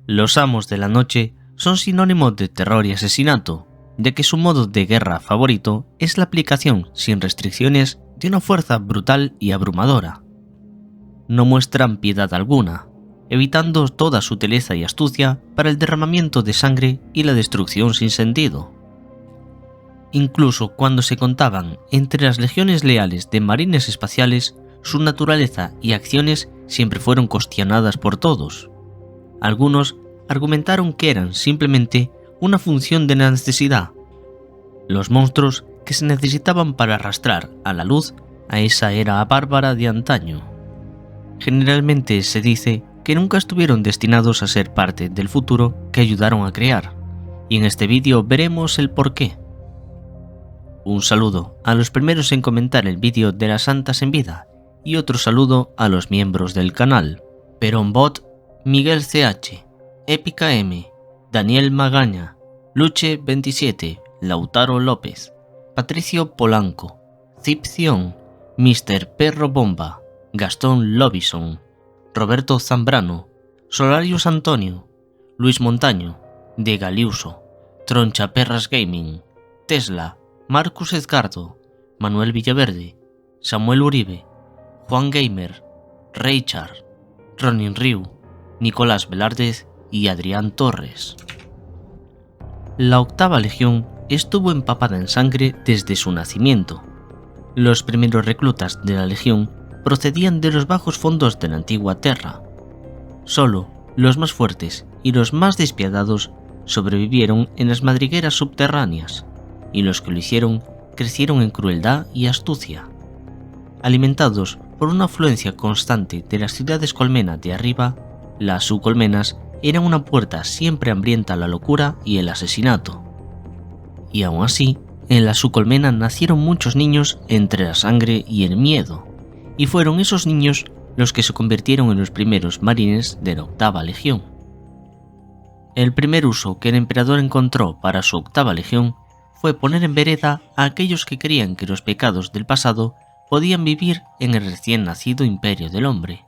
Los amos de la noche son sinónimo de terror y asesinato, ya que su modo de guerra favorito es la aplicación sin restricciones de una fuerza brutal y abrumadora. No muestran piedad alguna, evitando toda sutileza y astucia para el derramamiento de sangre y la destrucción sin sentido. Incluso cuando se contaban entre las legiones leales de marines espaciales, su naturaleza y acciones siempre fueron cuestionadas por todos. Algunos argumentaron que eran simplemente una función de la necesidad, los monstruos que se necesitaban para arrastrar a la luz a esa era bárbara de antaño. Generalmente se dice que nunca estuvieron destinados a ser parte del futuro que ayudaron a crear, y en este vídeo veremos el porqué. Un saludo a los primeros en comentar el vídeo de las santas en vida, y otro saludo a los miembros del canal: Peronbot, Miguel CH, Épica M, Daniel Magaña, Luche27, Lautaro López, Patricio Polanco, Cipción, Mr. Perro Bomba, Gastón Lobison, Roberto Zambrano, Solarius Antonio, Luis Montaño, De Galiuso, Troncha Perras Gaming, Tesla, Marcus Edgardo, Manuel Villaverde, Samuel Uribe, Juan Gamer, Richard, Ronin Ryu, Nicolás Velárdez y Adrián Torres. La octava legión estuvo empapada en sangre desde su nacimiento. Los primeros reclutas de la legión procedían de los bajos fondos de la antigua Terra. Solo los más fuertes y los más despiadados sobrevivieron en las madrigueras subterráneas, y los que lo hicieron crecieron en crueldad y astucia. Alimentados por una afluencia constante de las ciudades colmena de arriba, las subcolmenas eran una puerta siempre hambrienta a la locura y el asesinato. Y aún así, en la subcolmena nacieron muchos niños entre la sangre y el miedo, y fueron esos niños los que se convirtieron en los primeros marines de la octava legión. El primer uso que el emperador encontró para su octava legión fue poner en vereda a aquellos que creían que los pecados del pasado podían vivir en el recién nacido imperio del hombre.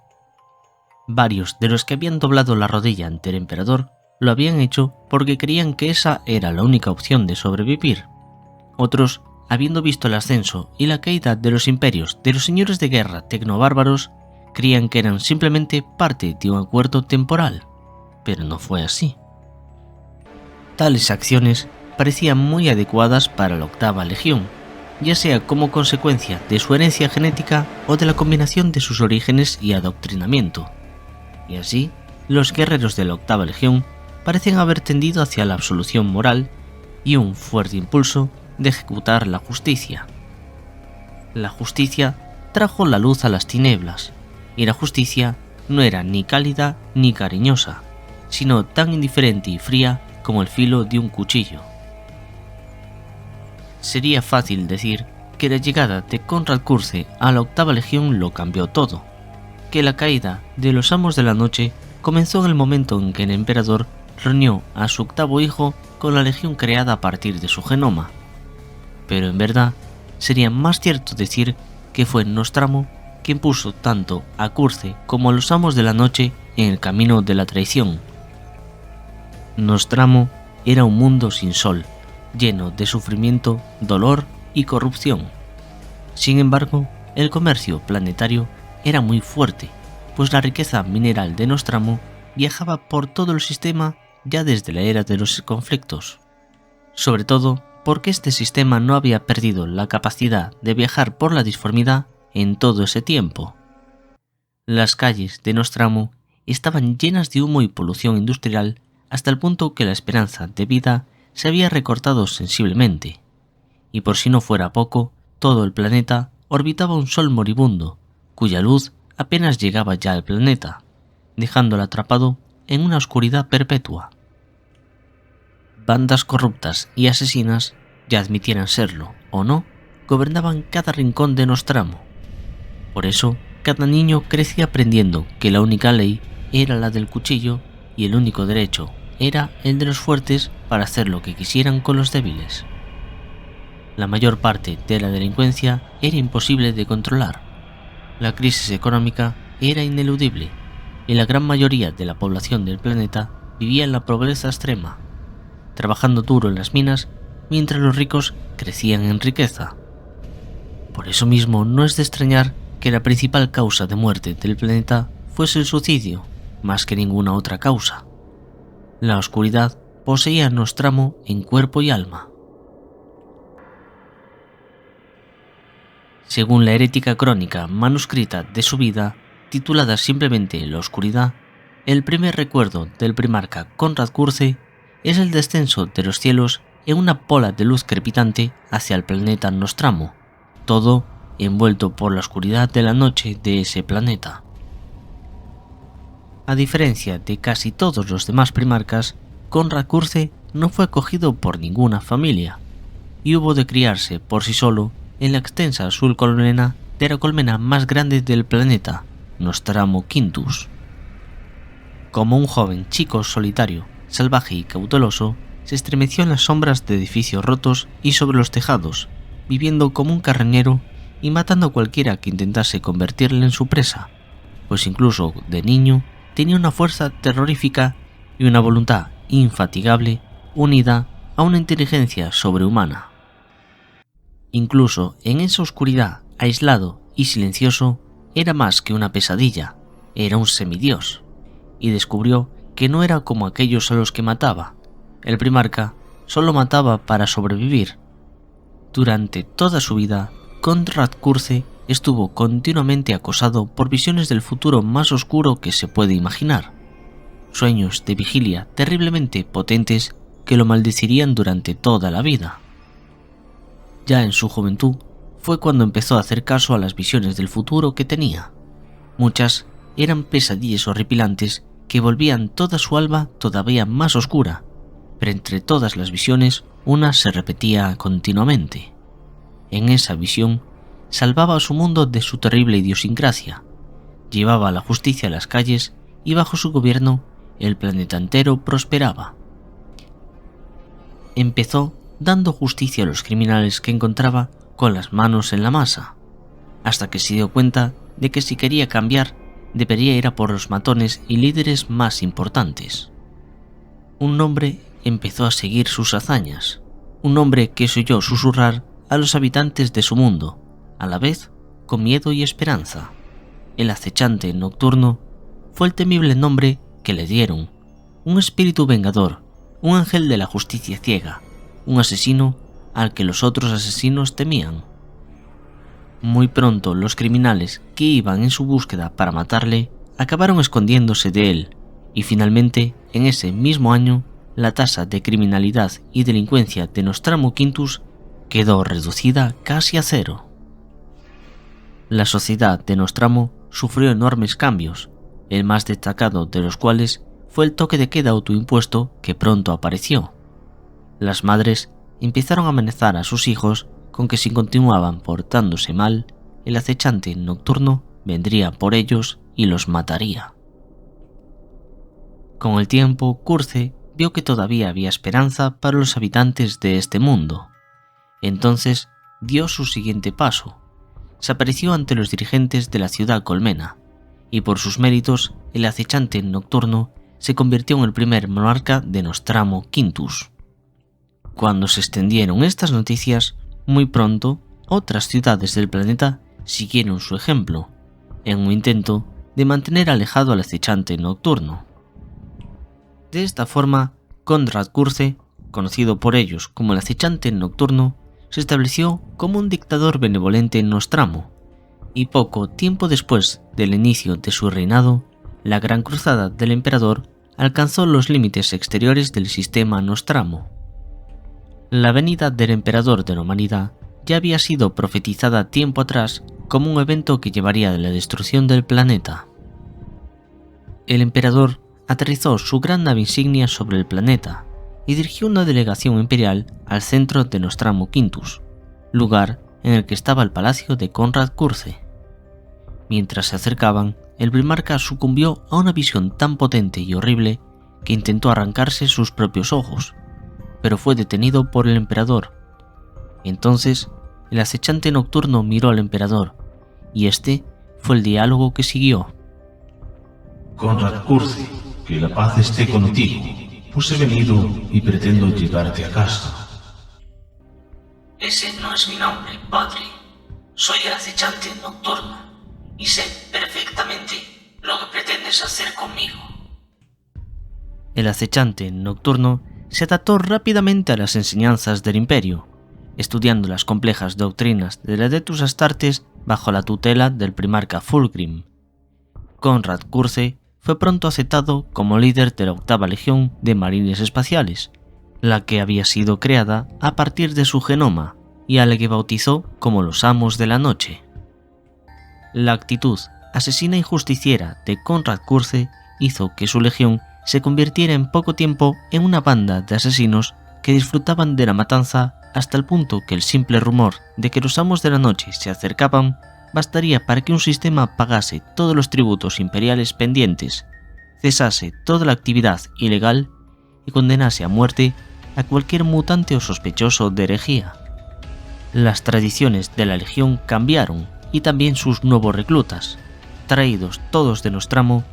Varios de los que habían doblado la rodilla ante el emperador lo habían hecho porque creían que esa era la única opción de sobrevivir. Otros, habiendo visto el ascenso y la caída de los imperios de los señores de guerra tecnobárbaros, creían que eran simplemente parte de un acuerdo temporal, pero no fue así. Tales acciones parecían muy adecuadas para la octava legión, ya sea como consecuencia de su herencia genética o de la combinación de sus orígenes y adoctrinamiento. Y así, los guerreros de la octava legión parecen haber tendido hacia la absolución moral y un fuerte impulso de ejecutar la justicia. La justicia trajo la luz a las tinieblas, y la justicia no era ni cálida ni cariñosa, sino tan indiferente y fría como el filo de un cuchillo. Sería fácil decir que la llegada de Conrad Curze a la octava legión lo cambió todo, que la caída de los amos de la noche comenzó en el momento en que el emperador reunió a su octavo hijo con la legión creada a partir de su genoma. Pero en verdad, sería más cierto decir que fue Nostramo quien puso tanto a Curze como a los amos de la noche en el camino de la traición. Nostramo era un mundo sin sol, lleno de sufrimiento, dolor y corrupción. Sin embargo, el comercio planetario era muy fuerte, pues la riqueza mineral de Nostramo viajaba por todo el sistema ya desde la era de los conflictos. Sobre todo porque este sistema no había perdido la capacidad de viajar por la disformidad en todo ese tiempo. Las calles de Nostramo estaban llenas de humo y polución industrial hasta el punto que la esperanza de vida se había recortado sensiblemente, y por si no fuera poco, todo el planeta orbitaba un sol moribundo, cuya luz apenas llegaba ya al planeta, dejándolo atrapado en una oscuridad perpetua. Bandas corruptas y asesinas, ya admitieran serlo o no, gobernaban cada rincón de Nostramo. Por eso, cada niño crecía aprendiendo que la única ley era la del cuchillo y el único derecho era el de los fuertes para hacer lo que quisieran con los débiles. La mayor parte de la delincuencia era imposible de controlar. La crisis económica era ineludible y la gran mayoría de la población del planeta vivía en la pobreza extrema, trabajando duro en las minas mientras los ricos crecían en riqueza. Por eso mismo no es de extrañar que la principal causa de muerte del planeta fuese el suicidio, más que ninguna otra causa. La oscuridad poseía a Nostramo en cuerpo y alma. Según la herética crónica manuscrita de su vida, titulada simplemente La Oscuridad, el primer recuerdo del primarca Konrad Curze es el descenso de los cielos en una bola de luz crepitante hacia el planeta Nostramo, todo envuelto por la oscuridad de la noche de ese planeta. A diferencia de casi todos los demás primarcas, Konrad Curze no fue acogido por ninguna familia, y hubo de criarse por sí solo en la extensa azul colmena de la colmena más grande del planeta, Nostramo Quintus. Como un joven chico solitario, salvaje y cauteloso, se estremeció en las sombras de edificios rotos y sobre los tejados, viviendo como un carroñero y matando a cualquiera que intentase convertirle en su presa, pues incluso de niño tenía una fuerza terrorífica y una voluntad infatigable unida a una inteligencia sobrehumana. Incluso en esa oscuridad, aislado y silencioso, era más que una pesadilla, era un semidios, y descubrió que no era como aquellos a los que mataba. El primarca solo mataba para sobrevivir. Durante toda su vida, Konrad Curze estuvo continuamente acosado por visiones del futuro más oscuro que se puede imaginar. Sueños de vigilia terriblemente potentes que lo maldecirían durante toda la vida. Ya en su juventud fue cuando empezó a hacer caso a las visiones del futuro que tenía. Muchas eran pesadillas horripilantes que volvían toda su alma todavía más oscura, pero entre todas las visiones una se repetía continuamente. En esa visión salvaba a su mundo de su terrible idiosincrasia, llevaba la justicia a las calles y bajo su gobierno el planeta entero prosperaba. Empezó dando justicia a los criminales que encontraba con las manos en la masa, hasta que se dio cuenta de que si quería cambiar debería ir a por los matones y líderes más importantes. Un nombre empezó a seguir sus hazañas, un hombre que se oyó susurrar a los habitantes de su mundo, a la vez con miedo y esperanza. El acechante nocturno fue el temible nombre que le dieron, un espíritu vengador, un ángel de la justicia ciega, un asesino al que los otros asesinos temían. Muy pronto los criminales que iban en su búsqueda para matarle acabaron escondiéndose de él, y finalmente, en ese mismo año, la tasa de criminalidad y delincuencia de Nostramo Quintus quedó reducida casi a cero. La sociedad de Nostramo sufrió enormes cambios, el más destacado de los cuales fue el toque de queda autoimpuesto que pronto apareció. Las madres empezaron a amenazar a sus hijos con que si continuaban portándose mal, el acechante nocturno vendría por ellos y los mataría. Con el tiempo, Curze vio que todavía había esperanza para los habitantes de este mundo. Entonces dio su siguiente paso. Se apareció ante los dirigentes de la ciudad colmena, y por sus méritos el acechante nocturno se convirtió en el primer monarca de Nostramo Quintus. Cuando se extendieron estas noticias, muy pronto otras ciudades del planeta siguieron su ejemplo, en un intento de mantener alejado al acechante nocturno. De esta forma, Konrad Curze, conocido por ellos como el acechante nocturno, se estableció como un dictador benevolente en Nostramo, y poco tiempo después del inicio de su reinado, la gran cruzada del emperador alcanzó los límites exteriores del sistema Nostramo. La venida del emperador de la humanidad ya había sido profetizada tiempo atrás como un evento que llevaría a la destrucción del planeta. El emperador aterrizó su gran nave insignia sobre el planeta y dirigió una delegación imperial al centro de Nostramo Quintus, lugar en el que estaba el palacio de Konrad Curze. Mientras se acercaban, el primarca sucumbió a una visión tan potente y horrible que intentó arrancarse sus propios ojos, pero fue detenido por el emperador. Entonces, el acechante nocturno miró al emperador, y este fue el diálogo que siguió. Konrad Curze, Que la paz esté contigo, pues he venido y pretendo llevarte a casa. Ese no es mi nombre, padre. Soy el acechante nocturno y sé perfectamente lo que pretendes hacer conmigo. El acechante nocturno se adaptó rápidamente a las enseñanzas del Imperio, estudiando las complejas doctrinas del Adeptus Astartes bajo la tutela del primarca Fulgrim. Konrad Curze fue pronto aceptado como líder de la 8ª Legión de Marines Espaciales, la que había sido creada a partir de su genoma y a la que bautizó como los Amos de la Noche. La actitud asesina y justiciera de Konrad Curze hizo que su legión se convirtiera en poco tiempo en una banda de asesinos que disfrutaban de la matanza hasta el punto que el simple rumor de que los Amos de la Noche se acercaban bastaría para que un sistema pagase todos los tributos imperiales pendientes, cesase toda la actividad ilegal y condenase a muerte a cualquier mutante o sospechoso de herejía. Las tradiciones de la Legión cambiaron y también sus nuevos reclutas, traídos todos de Nostramo,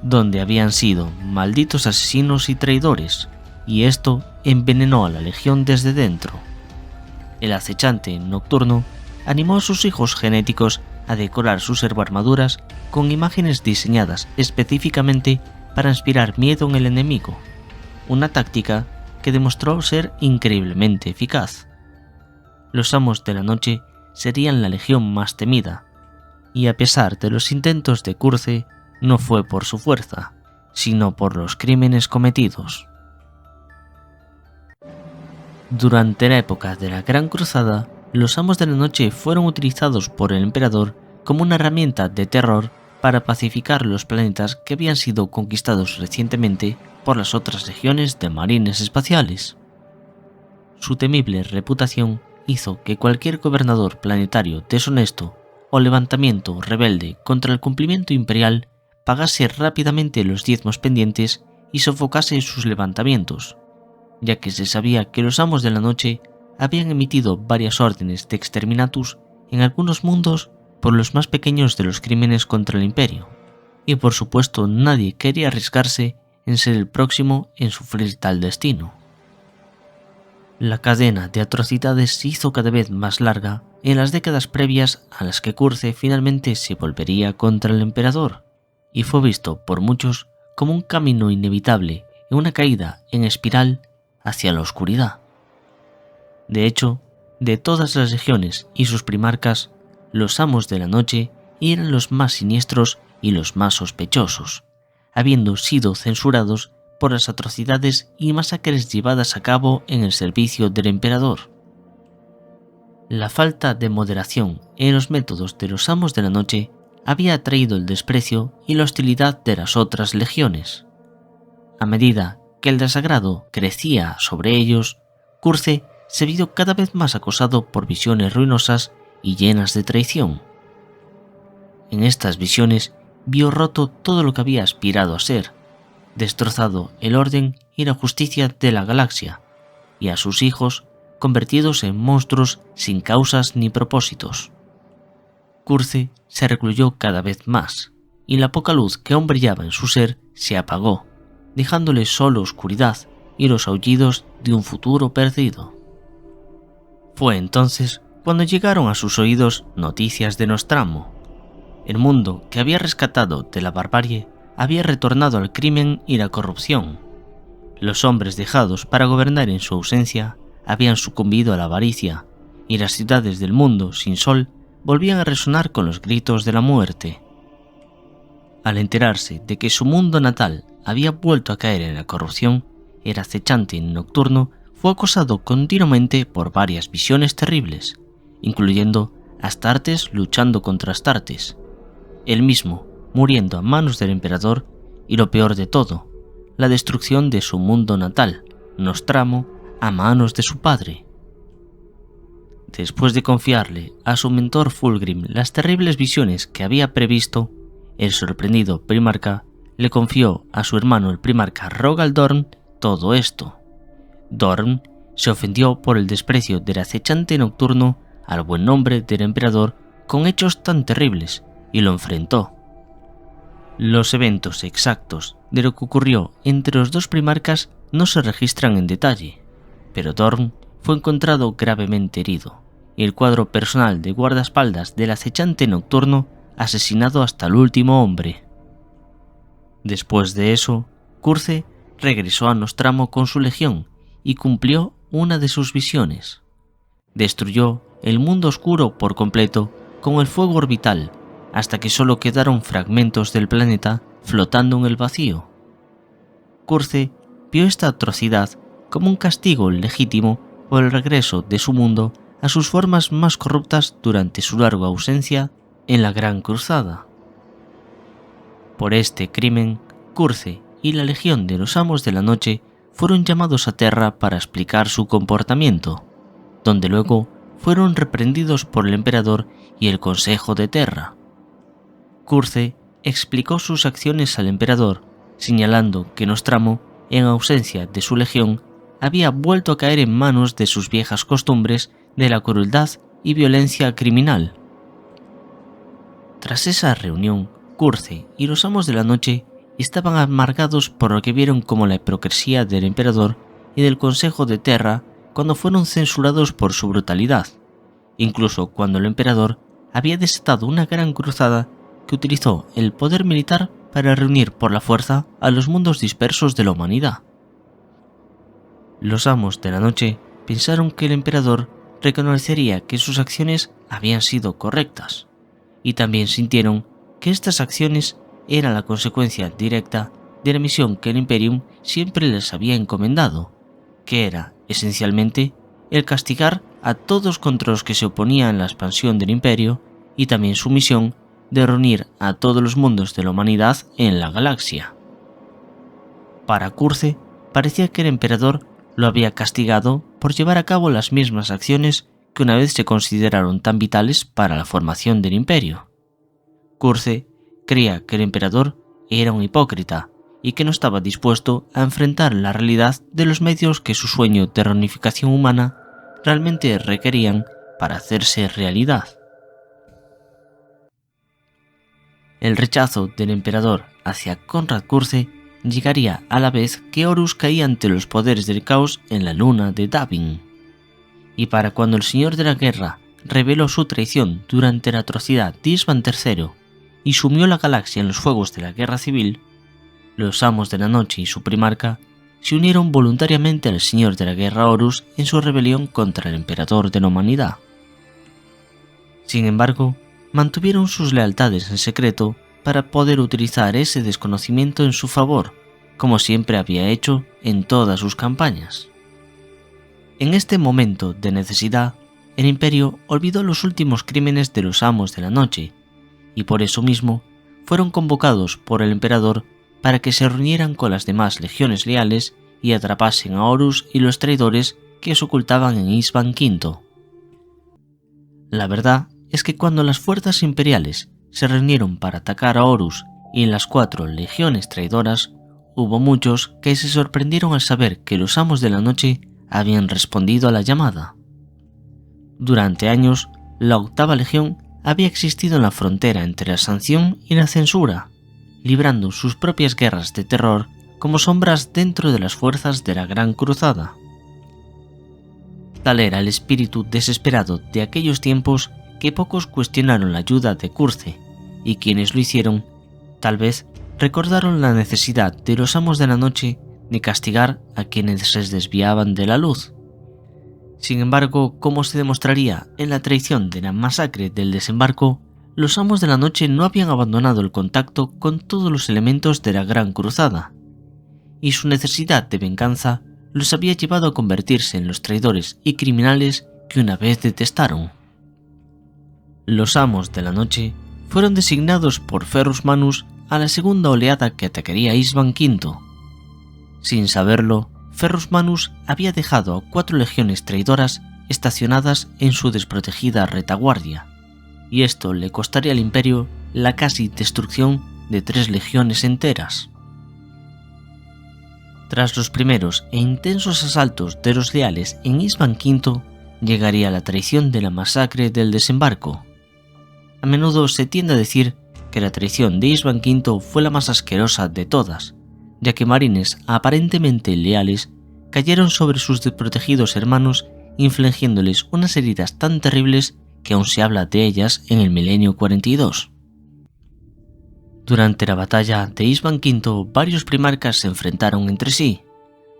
donde habían sido malditos asesinos y traidores, y esto envenenó a la Legión desde dentro. El acechante nocturno animó a sus hijos genéticos a decorar sus servoarmaduras con imágenes diseñadas específicamente para inspirar miedo en el enemigo, una táctica que demostró ser increíblemente eficaz. Los Amos de la Noche serían la legión más temida, y a pesar de los intentos de Curze, no fue por su fuerza, sino por los crímenes cometidos. Durante la época de la Gran Cruzada, los Amos de la Noche fueron utilizados por el emperador como una herramienta de terror para pacificar los planetas que habían sido conquistados recientemente por las otras legiones de marines espaciales. Su temible reputación hizo que cualquier gobernador planetario deshonesto o levantamiento rebelde contra el cumplimiento imperial pagase rápidamente los diezmos pendientes y sofocase sus levantamientos, ya que se sabía que los Amos de la Noche habían emitido varias órdenes de exterminatus en algunos mundos por los más pequeños de los crímenes contra el Imperio, y por supuesto nadie quería arriesgarse en ser el próximo en sufrir tal destino. La cadena de atrocidades se hizo cada vez más larga en las décadas previas a las que Curze finalmente se volvería contra el emperador, y fue visto por muchos como un camino inevitable en una caída en espiral hacia la oscuridad. De hecho, de todas las legiones y sus primarcas, los Amos de la Noche eran los más siniestros y los más sospechosos, habiendo sido censurados por las atrocidades y masacres llevadas a cabo en el servicio del emperador. La falta de moderación en los métodos de los Amos de la Noche había atraído el desprecio y la hostilidad de las otras legiones. A medida que el desagrado crecía sobre ellos, Curze se vio cada vez más acosado por visiones ruinosas y llenas de traición. En estas visiones vio roto todo lo que había aspirado a ser, destrozado el orden y la justicia de la galaxia, y a sus hijos convertidos en monstruos sin causas ni propósitos. Curze se recluyó cada vez más, y la poca luz que aún brillaba en su ser se apagó, dejándole solo oscuridad y los aullidos de un futuro perdido. Fue entonces cuando llegaron a sus oídos noticias de Nostramo. El mundo que había rescatado de la barbarie había retornado al crimen y la corrupción. Los hombres dejados para gobernar en su ausencia habían sucumbido a la avaricia, y las ciudades del mundo sin sol volvían a resonar con los gritos de la muerte. Al enterarse de que su mundo natal había vuelto a caer en la corrupción, el acechante nocturno fue acosado continuamente por varias visiones terribles, incluyendo Astartes luchando contra Astartes, él mismo muriendo a manos del emperador y, lo peor de todo, la destrucción de su mundo natal, Nostramo, a manos de su padre. Después de confiarle a su mentor Fulgrim las terribles visiones que había previsto, el sorprendido primarca le confió a su hermano el primarca Rogal Dorn todo esto. Dorn se ofendió por el desprecio del acechante nocturno al buen nombre del emperador con hechos tan terribles y lo enfrentó. Los eventos exactos de lo que ocurrió entre los dos primarcas no se registran en detalle, pero Dorn fue encontrado gravemente herido, y el cuadro personal de guardaespaldas del acechante nocturno asesinado hasta el último hombre. Después de eso, Curce regresó a Nostramo con su legión y cumplió una de sus visiones. Destruyó el mundo oscuro por completo con el fuego orbital, hasta que solo quedaron fragmentos del planeta flotando en el vacío. Curce vio esta atrocidad como un castigo legítimo por el regreso de su mundo a sus formas más corruptas durante su larga ausencia en la Gran Cruzada. Por este crimen, Curce y la Legión de los Amos de la Noche fueron llamados a Terra para explicar su comportamiento, donde luego fueron reprendidos por el Emperador y el Consejo de Terra. Curce explicó sus acciones al Emperador, señalando que Nostramo, en ausencia de su legión, había vuelto a caer en manos de sus viejas costumbres de la crueldad y violencia criminal. Tras esa reunión, Curce y los Amos de la Noche estaban amargados por lo que vieron como la hipocresía del Emperador y del Consejo de Terra cuando fueron censurados por su brutalidad, incluso cuando el Emperador había desatado una gran cruzada que utilizó el poder militar para reunir por la fuerza a los mundos dispersos de la humanidad. Los Amos de la Noche pensaron que el Emperador reconocería que sus acciones habían sido correctas, y también sintieron que estas acciones eran la consecuencia directa de la misión que el Imperium siempre les había encomendado, que era, esencialmente, el castigar a todos contra los que se oponían a la expansión del Imperio, y también su misión de reunir a todos los mundos de la humanidad en la galaxia. Para Curce, parecía que el Emperador lo había castigado por llevar a cabo las mismas acciones que una vez se consideraron tan vitales para la formación del Imperio. Curce creía que el Emperador era un hipócrita y que no estaba dispuesto a enfrentar la realidad de los medios que su sueño de reunificación humana realmente requerían para hacerse realidad. El rechazo del Emperador hacia Konrad Curze llegaría a la vez que Horus caía ante los poderes del caos en la luna de Davin. Y para cuando el Señor de la Guerra reveló su traición durante la atrocidad de Isvan III y sumió la galaxia en los fuegos de la guerra civil, los Amos de la Noche y su primarca se unieron voluntariamente al Señor de la Guerra Horus en su rebelión contra el Emperador de la Humanidad. Sin embargo, mantuvieron sus lealtades en secreto para poder utilizar ese desconocimiento en su favor, como siempre había hecho en todas sus campañas. En este momento de necesidad, el Imperio olvidó los últimos crímenes de los Amos de la Noche, y por eso mismo fueron convocados por el Emperador para que se reunieran con las demás legiones leales y atrapasen a Horus y los traidores que se ocultaban en Isvan V. La verdad es que cuando las fuerzas imperiales se reunieron para atacar a Horus y en las 4 legiones traidoras, hubo muchos que se sorprendieron al saber que los Amos de la Noche habían respondido a la llamada. Durante años, la 8ª Legión había existido en la frontera entre la sanción y la censura, librando sus propias guerras de terror como sombras dentro de las fuerzas de la Gran Cruzada. Tal era el espíritu desesperado de aquellos tiempos que pocos cuestionaron la ayuda de Curze, y quienes lo hicieron, tal vez recordaron la necesidad de los Amos de la Noche de castigar a quienes se desviaban de la luz. Sin embargo, como se demostraría en la traición de la masacre del desembarco, los Amos de la Noche no habían abandonado el contacto con todos los elementos de la Gran Cruzada, y su necesidad de venganza los había llevado a convertirse en los traidores y criminales que una vez detestaron. Los Amos de la Noche fueron designados por Ferrus Manus a la segunda oleada que atacaría Isvan V. Sin saberlo, Ferrus Manus había dejado a 4 legiones traidoras estacionadas en su desprotegida retaguardia, y esto le costaría al Imperio la casi destrucción de 3 legiones enteras. Tras los primeros e intensos asaltos de los leales en Isvan V, llegaría la traición de la masacre del desembarco. A menudo se tiende a decir que la traición de Istvan V fue la más asquerosa de todas, ya que marines aparentemente leales cayeron sobre sus desprotegidos hermanos, infligiéndoles unas heridas tan terribles que aún se habla de ellas en el milenio 42. Durante la batalla de Istvan V, varios primarcas se enfrentaron entre sí.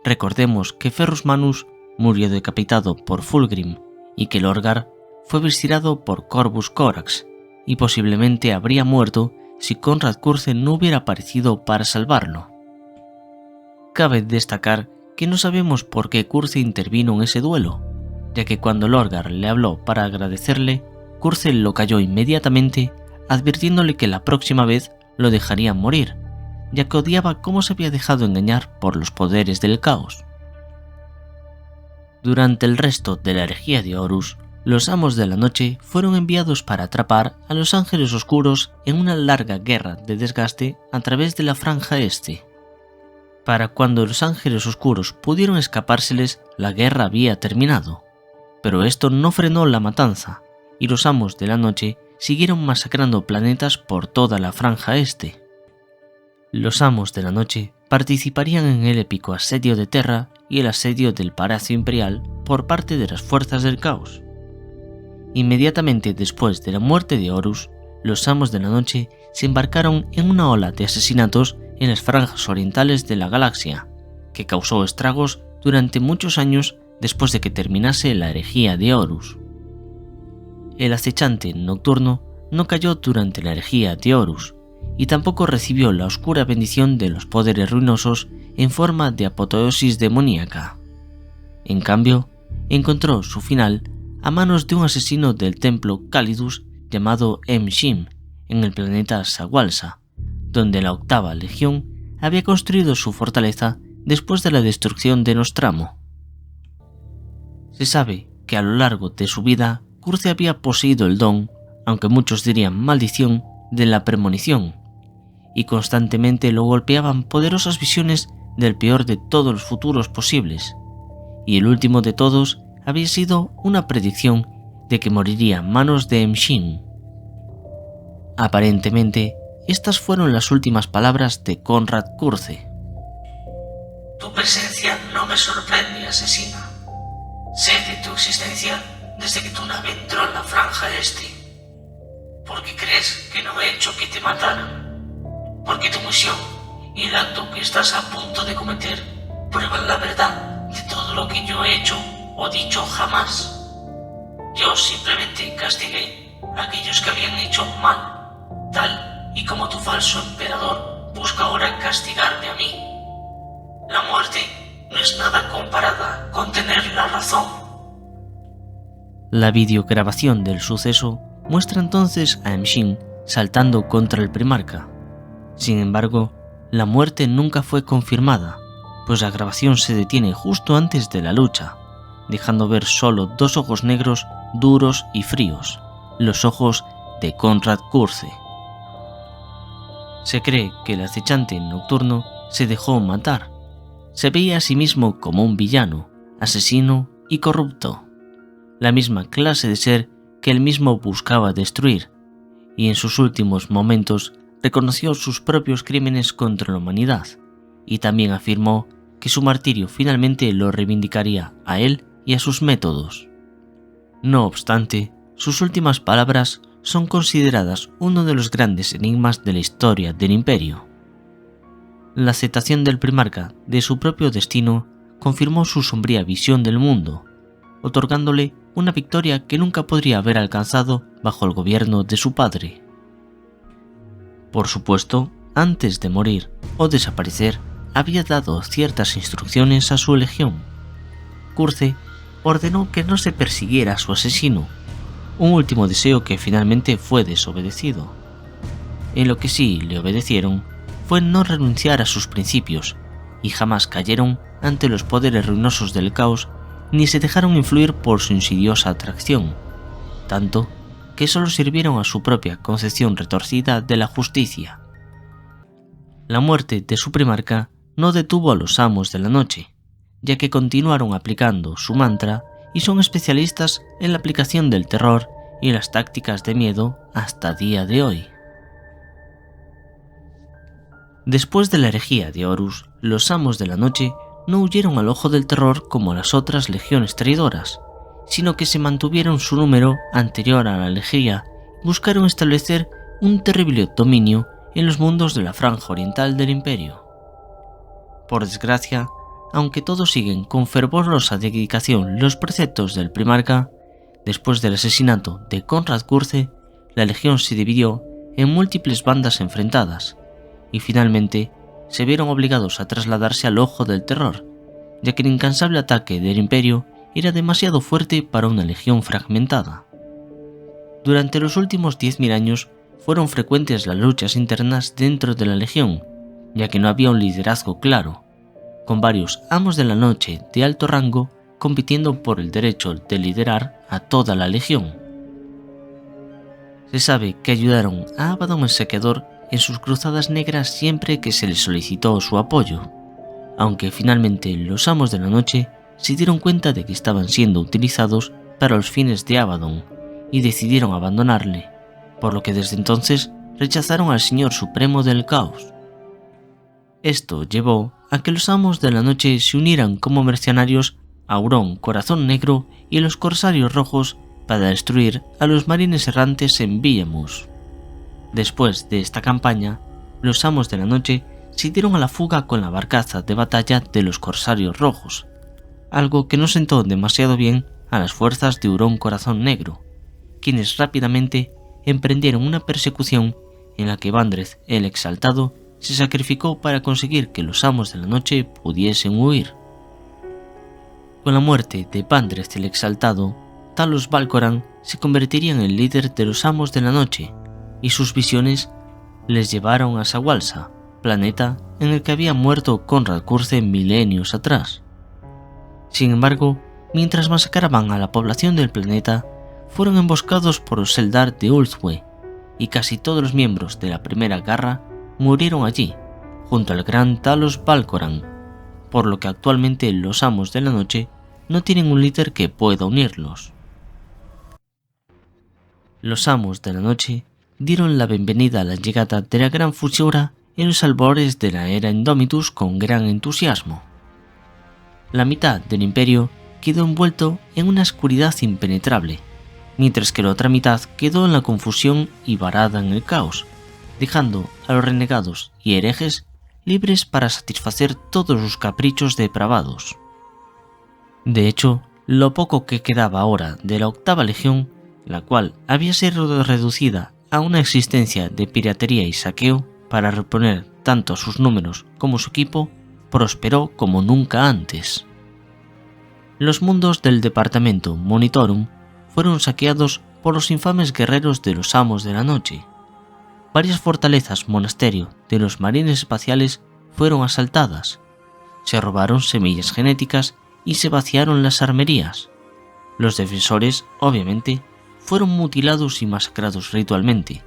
Recordemos que Ferrus Manus murió decapitado por Fulgrim y que Lorgar fue visitado por Corvus Corax, y posiblemente habría muerto si Konrad Curze no hubiera aparecido para salvarlo. Cabe destacar que no sabemos por qué Curze intervino en ese duelo, ya que cuando Lorgar le habló para agradecerle, Curze lo calló inmediatamente, advirtiéndole que la próxima vez lo dejarían morir, ya que odiaba cómo se había dejado engañar por los poderes del caos. Durante el resto de la herejía de Horus, los Amos de la Noche fueron enviados para atrapar a los Ángeles Oscuros en una larga guerra de desgaste a través de la Franja Este. Para cuando los Ángeles Oscuros pudieron escapárseles, la guerra había terminado, pero esto no frenó la matanza, y los Amos de la Noche siguieron masacrando planetas por toda la Franja Este. Los Amos de la Noche participarían en el épico asedio de Terra y el asedio del Palacio Imperial por parte de las fuerzas del caos. Inmediatamente después de la muerte de Horus, los Amos de la Noche se embarcaron en una ola de asesinatos en las franjas orientales de la galaxia, que causó estragos durante muchos años después de que terminase la herejía de Horus. El acechante nocturno no cayó durante la herejía de Horus, y tampoco recibió la oscura bendición de los poderes ruinosos en forma de apoteosis demoníaca. En cambio, encontró su final a manos de un asesino del templo Calidus llamado Em-Shim, en el planeta Sawalsa, donde la octava legión había construido su fortaleza después de la destrucción de Nostramo. Se sabe que a lo largo de su vida, Curze había poseído el don, aunque muchos dirían maldición, de la premonición, y constantemente lo golpeaban poderosas visiones del peor de todos los futuros posibles, y el último de todos había sido una predicción de que moriría a manos de Em-Shim. Aparentemente, estas fueron las últimas palabras de Konrad Curze. Tu presencia no me sorprende, asesina. Sé de tu existencia desde que tu nave entró en la Franja Este. ¿Por qué crees que no he hecho que te mataran? Porque tu misión y el acto que estás a punto de cometer prueban la verdad de todo lo que yo he hecho o dicho jamás. Yo simplemente castigué a aquellos que habían hecho mal, tal y como tu falso emperador busca ahora castigarme a mí. La muerte no es nada comparada con tener la razón. La videograbación del suceso muestra entonces a Em-Shim saltando contra el primarca. Sin embargo, la muerte nunca fue confirmada, pues la grabación se detiene justo antes de la lucha, dejando ver solo dos ojos negros duros y fríos, los ojos de Konrad Curze. Se cree que el acechante nocturno se dejó matar. Se veía a sí mismo como un villano, asesino y corrupto, la misma clase de ser que él mismo buscaba destruir, y en sus últimos momentos reconoció sus propios crímenes contra la humanidad, y también afirmó que su martirio finalmente lo reivindicaría a él y a sus métodos. No obstante, sus últimas palabras son consideradas uno de los grandes enigmas de la historia del Imperio. La aceptación del primarca de su propio destino confirmó su sombría visión del mundo, otorgándole una victoria que nunca podría haber alcanzado bajo el gobierno de su padre. Por supuesto, antes de morir o desaparecer, había dado ciertas instrucciones a su legión. Curze ordenó que no se persiguiera a su asesino, un último deseo que finalmente fue desobedecido. En lo que sí le obedecieron fue no renunciar a sus principios, y jamás cayeron ante los poderes ruinosos del caos ni se dejaron influir por su insidiosa atracción, tanto que solo sirvieron a su propia concepción retorcida de la justicia. La muerte de su primarca no detuvo a los Amos de la Noche, ya que continuaron aplicando su mantra y son especialistas en la aplicación del terror y las tácticas de miedo hasta día de hoy. Después de la herejía de Horus, los amos de la noche no huyeron al ojo del terror como las otras legiones traidoras, sino que se mantuvieron su número anterior a la herejía y buscaron establecer un terrible dominio en los mundos de la franja oriental del imperio. Por desgracia, aunque todos siguen con fervorosa dedicación los preceptos del primarca, después del asesinato de Konrad Curze, la legión se dividió en múltiples bandas enfrentadas, y finalmente se vieron obligados a trasladarse al ojo del terror, ya que el incansable ataque del imperio era demasiado fuerte para una legión fragmentada. Durante los últimos 10.000 años fueron frecuentes las luchas internas dentro de la legión, ya que no había un liderazgo claro, con varios amos de la noche de alto rango compitiendo por el derecho de liderar a toda la legión. Se sabe que ayudaron a Abaddon el Saqueador en sus cruzadas negras siempre que se les solicitó su apoyo, aunque finalmente los amos de la noche se dieron cuenta de que estaban siendo utilizados para los fines de Abaddon y decidieron abandonarle, por lo que desde entonces rechazaron al Señor Supremo del Caos. Esto llevó a que los amos de la noche se unieran como mercenarios a Hurón Corazón Negro y los Corsarios Rojos para destruir a los marines errantes en Villamus. Después de esta campaña, los amos de la noche se dieron a la fuga con la barcaza de batalla de los Corsarios Rojos, algo que no sentó demasiado bien a las fuerzas de Hurón Corazón Negro, quienes rápidamente emprendieron una persecución en la que Vandreth el Exaltado se sacrificó para conseguir que los amos de la noche pudiesen huir. Con la muerte de Vandreth el Exaltado, Talos Valcoran se convertiría en el líder de los amos de la noche, y sus visiones les llevaron a Sawalsa, planeta en el que había muerto Konrad Curze milenios atrás. Sin embargo, mientras masacraban a la población del planeta, fueron emboscados por los Eldar de Ulthwé, y casi todos los miembros de la Primera Garra murieron allí, junto al gran Talos Valcoran, por lo que actualmente los amos de la noche no tienen un líder que pueda unirlos. Los amos de la noche dieron la bienvenida a la llegada de la Gran Fusiora en los albores de la era Indomitus con gran entusiasmo. La mitad del imperio quedó envuelto en una oscuridad impenetrable, mientras que la otra mitad quedó en la confusión y varada en el caos, dejando a los renegados y herejes libres para satisfacer todos sus caprichos depravados. De hecho, lo poco que quedaba ahora de la octava legión, la cual había sido reducida a una existencia de piratería y saqueo para reponer tanto sus números como su equipo, prosperó como nunca antes. Los mundos del departamento Monitorum fueron saqueados por los infames guerreros de los amos de la noche. Varias fortalezas monasterio de los marines espaciales fueron asaltadas, se robaron semillas genéticas y se vaciaron las armerías. Los defensores, obviamente, fueron mutilados y masacrados ritualmente,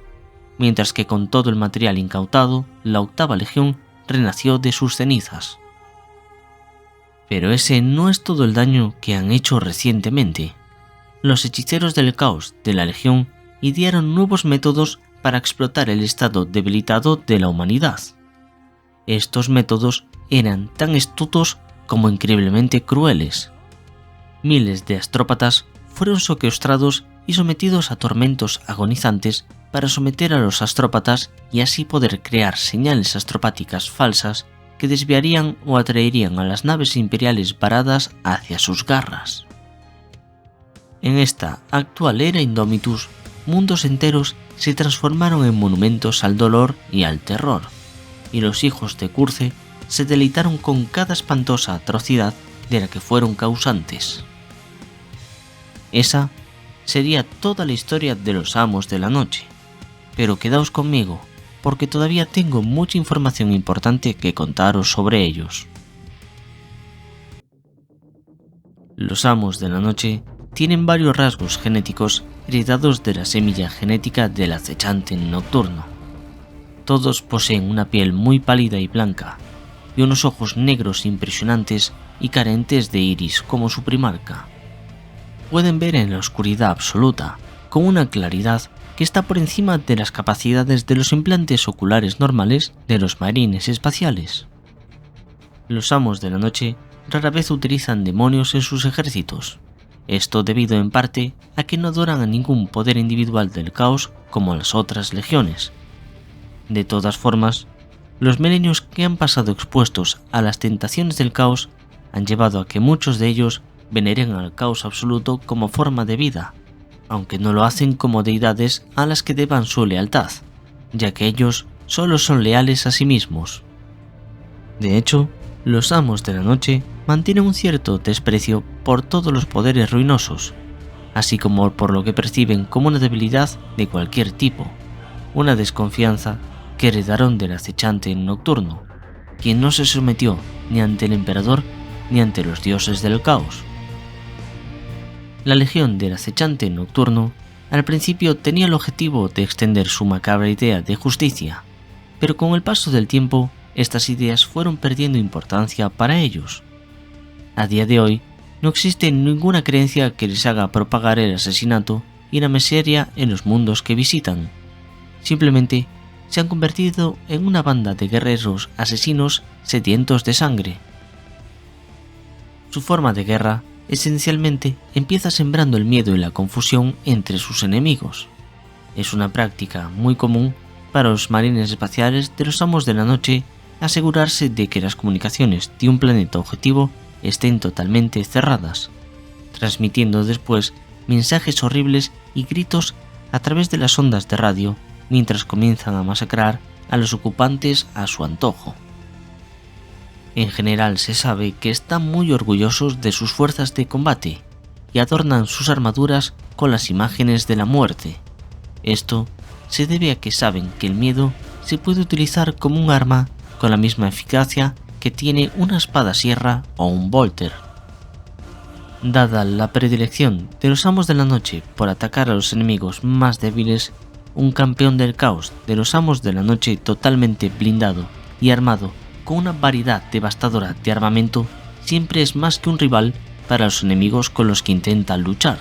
mientras que con todo el material incautado, la octava legión renació de sus cenizas. Pero ese no es todo el daño que han hecho recientemente. Los hechiceros del caos de la legión idearon nuevos métodos para explotar el estado debilitado de la humanidad. Estos métodos eran tan astutos como increíblemente crueles. Miles de astrópatas fueron secuestrados y sometidos a tormentos agonizantes para someter a los astrópatas y así poder crear señales astropáticas falsas que desviarían o atraerían a las naves imperiales varadas hacia sus garras. En esta actual era Indomitus, mundos enteros se transformaron en monumentos al dolor y al terror, y los hijos de Curze se deleitaron con cada espantosa atrocidad de la que fueron causantes. Esa sería toda la historia de los amos de la noche, pero quedaos conmigo, porque todavía tengo mucha información importante que contaros sobre ellos. Los amos de la noche tienen varios rasgos genéticos heredados de la semilla genética del acechante nocturno. Todos poseen una piel muy pálida y blanca, y unos ojos negros impresionantes y carentes de iris como su primarca. Pueden ver en la oscuridad absoluta, con una claridad que está por encima de las capacidades de los implantes oculares normales de los marines espaciales. Los amos de la noche rara vez utilizan demonios en sus ejércitos, esto debido en parte a que no adoran a ningún poder individual del caos como las otras legiones. De todas formas, los milenios que han pasado expuestos a las tentaciones del caos han llevado a que muchos de ellos veneren al caos absoluto como forma de vida, aunque no lo hacen como deidades a las que deban su lealtad, ya que ellos solo son leales a sí mismos. De hecho, los amos de la noche mantienen un cierto desprecio por todos los poderes ruinosos, así como por lo que perciben como una debilidad de cualquier tipo, una desconfianza que heredaron del acechante nocturno, quien no se sometió ni ante el emperador ni ante los dioses del caos. La legión del acechante nocturno al principio tenía el objetivo de extender su macabra idea de justicia, pero con el paso del tiempo estas ideas fueron perdiendo importancia para ellos. A día de hoy, no existe ninguna creencia que les haga propagar el asesinato y la miseria en los mundos que visitan. Simplemente se han convertido en una banda de guerreros asesinos sedientos de sangre. Su forma de guerra esencialmente empieza sembrando el miedo y la confusión entre sus enemigos. Es una práctica muy común para los marines espaciales de los amos de la noche asegurarse de que las comunicaciones de un planeta objetivo estén totalmente cerradas, transmitiendo después mensajes horribles y gritos a través de las ondas de radio mientras comienzan a masacrar a los ocupantes a su antojo. En general se sabe que están muy orgullosos de sus fuerzas de combate y adornan sus armaduras con las imágenes de la muerte. Esto se debe a que saben que el miedo se puede utilizar como un arma con la misma eficacia que tiene una espada sierra o un volter. Dada la predilección de los amos de la noche por atacar a los enemigos más débiles, un campeón del caos de los amos de la noche totalmente blindado y armado con una variedad devastadora de armamento siempre es más que un rival para los enemigos con los que intentan luchar.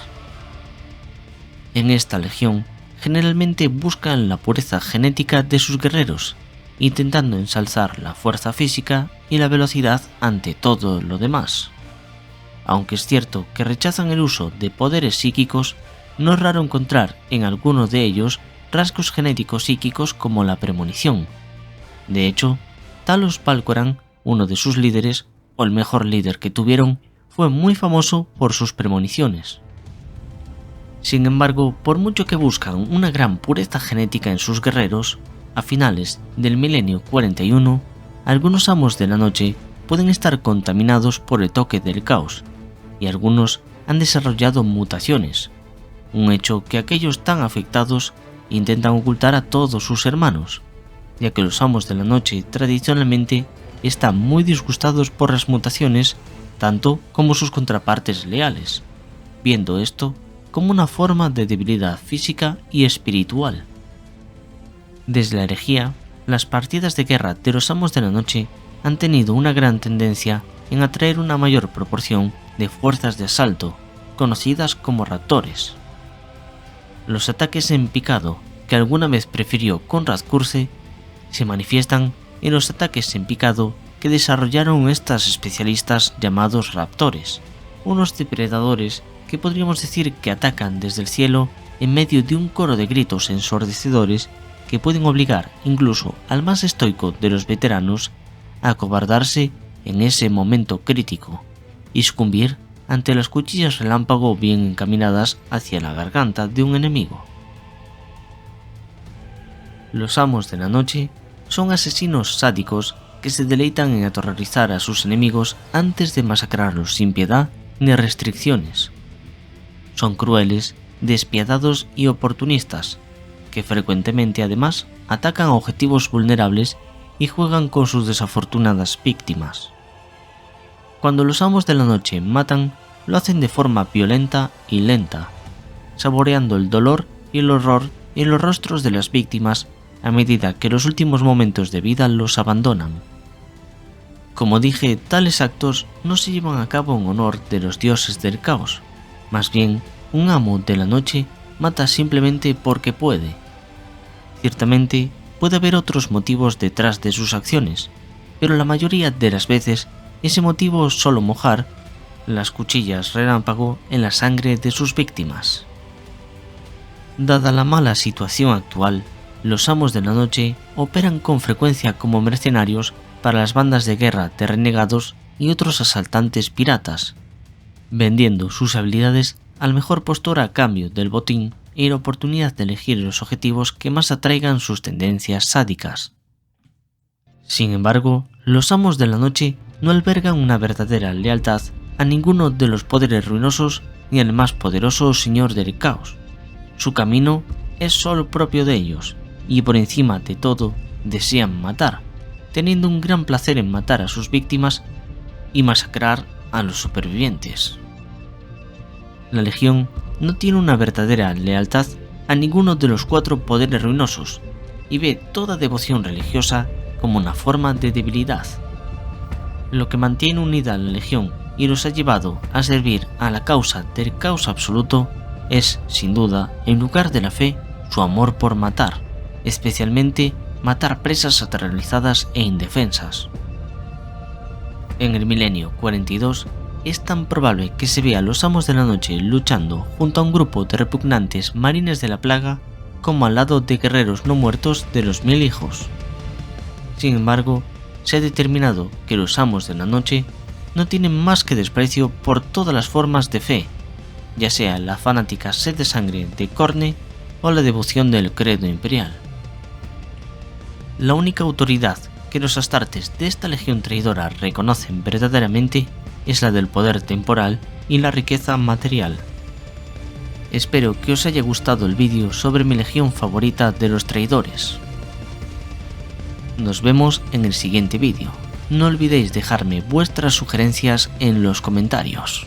En esta legión, generalmente buscan la pureza genética de sus guerreros, intentando ensalzar la fuerza física y la velocidad ante todo lo demás. Aunque es cierto que rechazan el uso de poderes psíquicos, no es raro encontrar en alguno de ellos rasgos genéticos psíquicos como la premonición. De hecho, Talos Valcoran, uno de sus líderes, o el mejor líder que tuvieron, fue muy famoso por sus premoniciones. Sin embargo, por mucho que buscan una gran pureza genética en sus guerreros, a finales del milenio 41, algunos amos de la noche pueden estar contaminados por el toque del caos, y algunos han desarrollado mutaciones, un hecho que aquellos tan afectados intentan ocultar a todos sus hermanos, ya que los amos de la noche tradicionalmente están muy disgustados por las mutaciones, tanto como sus contrapartes leales, viendo esto como una forma de debilidad física y espiritual. Desde la herejía, las partidas de guerra de los amos de la noche han tenido una gran tendencia en atraer una mayor proporción de fuerzas de asalto, conocidas como raptores. Los ataques en picado que alguna vez prefirió Konrad Curze se manifiestan en los ataques en picado que desarrollaron estas especialistas llamados raptores, unos depredadores que podríamos decir que atacan desde el cielo en medio de un coro de gritos ensordecedores que pueden obligar incluso al más estoico de los veteranos a acobardarse en ese momento crítico y sucumbir ante las cuchillas relámpago bien encaminadas hacia la garganta de un enemigo. Los amos de la noche son asesinos sádicos que se deleitan en aterrorizar a sus enemigos antes de masacrarlos sin piedad ni restricciones. Son crueles, despiadados y oportunistas, que frecuentemente además atacan a objetivos vulnerables y juegan con sus desafortunadas víctimas. Cuando los amos de la noche matan, lo hacen de forma violenta y lenta, saboreando el dolor y el horror en los rostros de las víctimas a medida que los últimos momentos de vida los abandonan. Como dije, tales actos no se llevan a cabo en honor de los dioses del caos, más bien un amo de la noche mata simplemente porque puede. Ciertamente, puede haber otros motivos detrás de sus acciones, pero la mayoría de las veces ese motivo es solo mojar las cuchillas relámpago en la sangre de sus víctimas. Dada la mala situación actual, los amos de la noche operan con frecuencia como mercenarios para las bandas de guerra de renegados y otros asaltantes piratas, vendiendo sus habilidades al mejor postor a cambio del botín y la oportunidad de elegir los objetivos que más atraigan sus tendencias sádicas. Sin embargo, los amos de la noche no albergan una verdadera lealtad a ninguno de los poderes ruinosos ni al más poderoso señor del caos. Su camino es solo propio de ellos, y por encima de todo desean matar, teniendo un gran placer en matar a sus víctimas y masacrar a los supervivientes. La Legión no tiene una verdadera lealtad a ninguno de los 4 poderes ruinosos y ve toda devoción religiosa como una forma de debilidad. Lo que mantiene unida a la Legión y los ha llevado a servir a la causa del caos absoluto es, sin duda, en lugar de la fe, su amor por matar, especialmente matar presas aterrorizadas e indefensas. En el milenio 42, es tan probable que se vea a los amos de la noche luchando junto a un grupo de repugnantes marines de la plaga como al lado de guerreros no muertos de los 1000 hijos. Sin embargo, se ha determinado que los amos de la noche no tienen más que desprecio por todas las formas de fe, ya sea la fanática sed de sangre de Khorne o la devoción del credo imperial. La única autoridad que los astartes de esta legión traidora reconocen verdaderamente es la del poder temporal y la riqueza material. Espero que os haya gustado el vídeo sobre mi legión favorita de los traidores. Nos vemos en el siguiente vídeo. No olvidéis dejarme vuestras sugerencias en los comentarios.